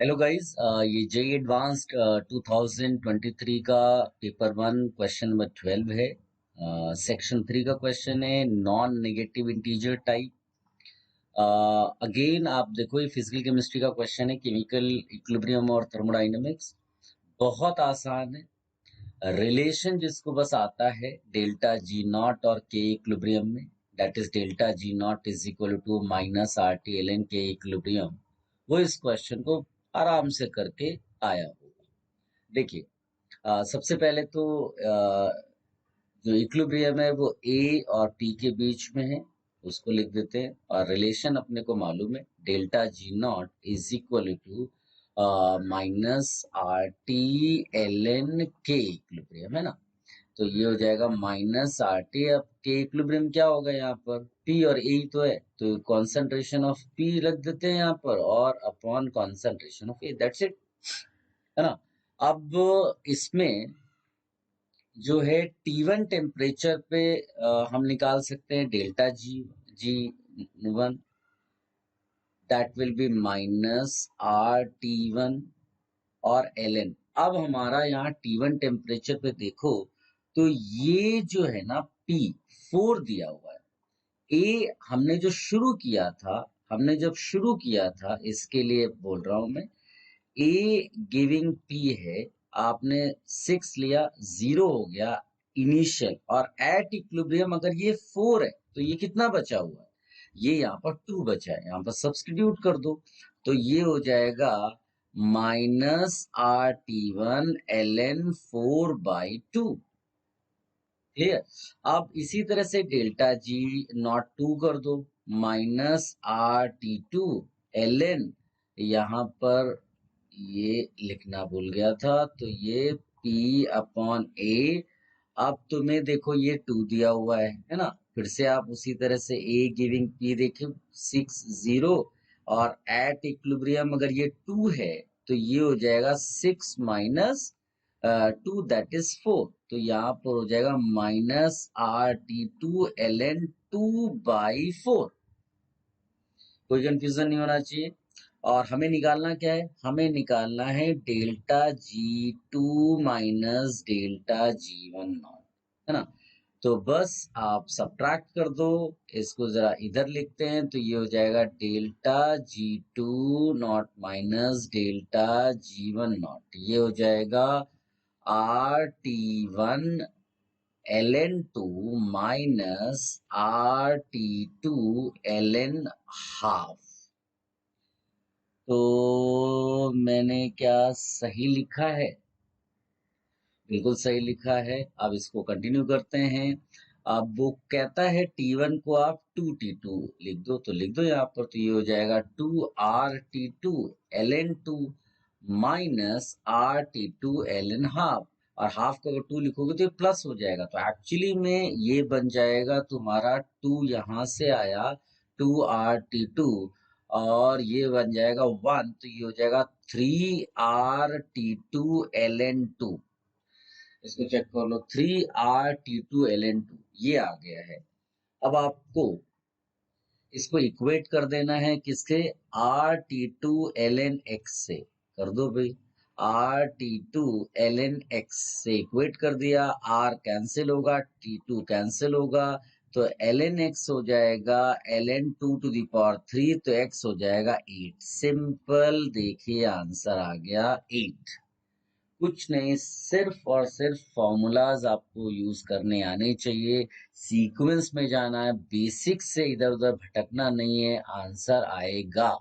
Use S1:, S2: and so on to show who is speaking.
S1: Hello guys, ये JEE advanced 2023 का paper 1 question number 12 है। सेक्शन 3 का क्वेश्चन है non negative integer type. Again आप देखो, ये फिजिकल केमिस्ट्री का क्वेश्चन है, केमिकल इक्विलिब्रियम और थर्मोडायनेमिक्स। बहुत आसान है। रिलेशन जिसको बस आता है डेल्टा जी नॉट और के इक्विलिब्रियम में, that is delta G not is equal to minus R T L N K equilibrium, वो इस क्वेश्चन को आराम से करके आया होगा। देखिए, सबसे पहले तो जो इक्विलिब्रियम है वो ए और पी के बीच में है, उसको लिख देते हैं। और रिलेशन अपने को मालूम है, delta G not is equal to minus R T L N K equilibrium, है ना। तो ये हो जाएगा माइनस आर टी। अब के इक्विलिब्रियम क्या होगा यहाँ पर, पी और ए तो है, तो कॉन्सेंट्रेशन ऑफ पी रख देते हैं यहाँ पर और upon concentration of A, that's it, है ना। अब इसमें जो है T1 टेम्परेचर पे हम निकाल सकते हैं delta G G one, that will be minus R T one और एल एन। अब हमारा यहाँ T1 टेम्परेचर पे देखो, तो ये जो है ना P4 दिया हुआ है। ए हमने जो शुरू किया था, हमने जब शुरू किया था, इसके लिए बोल रहा हूं मैं, ए गिविंग पी है, आपने 6 लिया, 0 हो गया इनिशियल, और एट इक्विलिब्रियम अगर ये 4 है तो ये कितना बचा हुआ है, ये यहाँ पर 2 बचा है, यहाँ पर सब्स्टिट्यूट कर दो, तो ये हो जाएगा minus R T one L N 4/2। Clear. अब इसी तरह से डेल्टा जी नॉट 2 कर दो, minus R T two L N, यहाँ पर ये लिखना भूल गया था, तो ये P अपॉन ए। अब तुम्हें देखो ये 2 दिया हुआ है ना। फिर से आप उसी तरह से A गिविंग P देखो, 6 0, और एट इक्विलिब्रियम अगर ये 2 है तो ये हो जाएगा 6 माइनस 2, दैट इज 4। तो यहाँ पर हो जाएगा minus R T two L N 2/4। कोई कंफ्यूजन नहीं होना चाहिए। और हमें निकालना क्या है, हमें निकालना है delta G two minus delta G one not, है ना। तो बस आप सब्ट्रैक्ट कर दो, इसको जरा इधर लिखते हैं, तो ये हो जाएगा delta G two not minus delta G one not, ये हो जाएगा R T one L N two minus R T two L N half. तो मैंने क्या सही लिखा है? बिल्कुल सही लिखा है। अब इसको कंटिन्यू करते हैं। अब वो कहता है T1 को आप 2T2 लिख दो, तो लिख दो यहाँ पर, तो ये हो जाएगा 2RT2 ln2 minus RT2 ln half. और हाफ को अगर 2 लिखोगे तो ये प्लस हो जाएगा, तो एक्चुअली में ये बन जाएगा तुम्हारा 2 यहाँ से आया 2RT2, और ये बन जाएगा 1, तो ये हो जाएगा 3RT2 ln2। इसको चेक कर लो, 3RT2 ln2, ये आ गया है। अब आपको इसको इक्वेट कर देना है किससे, RT2 ln x से। कर दो भाई, RT2 ln x से इक्वेट कर दिया, R कैंसिल होगा, T2 कैंसिल होगा, तो ln x हो जाएगा ln2⁻3, तो x हो जाएगा 8। सिंपल, देखिए आंसर आ गया 8। कुछ नहीं, सिर्फ और सिर्फ फॉर्मूलाज आपको यूज करने आने चाहिए, सीक्वेंस में जाना है, बेसिक से इधर उधर भटकना नहीं है, आंसर आएगा।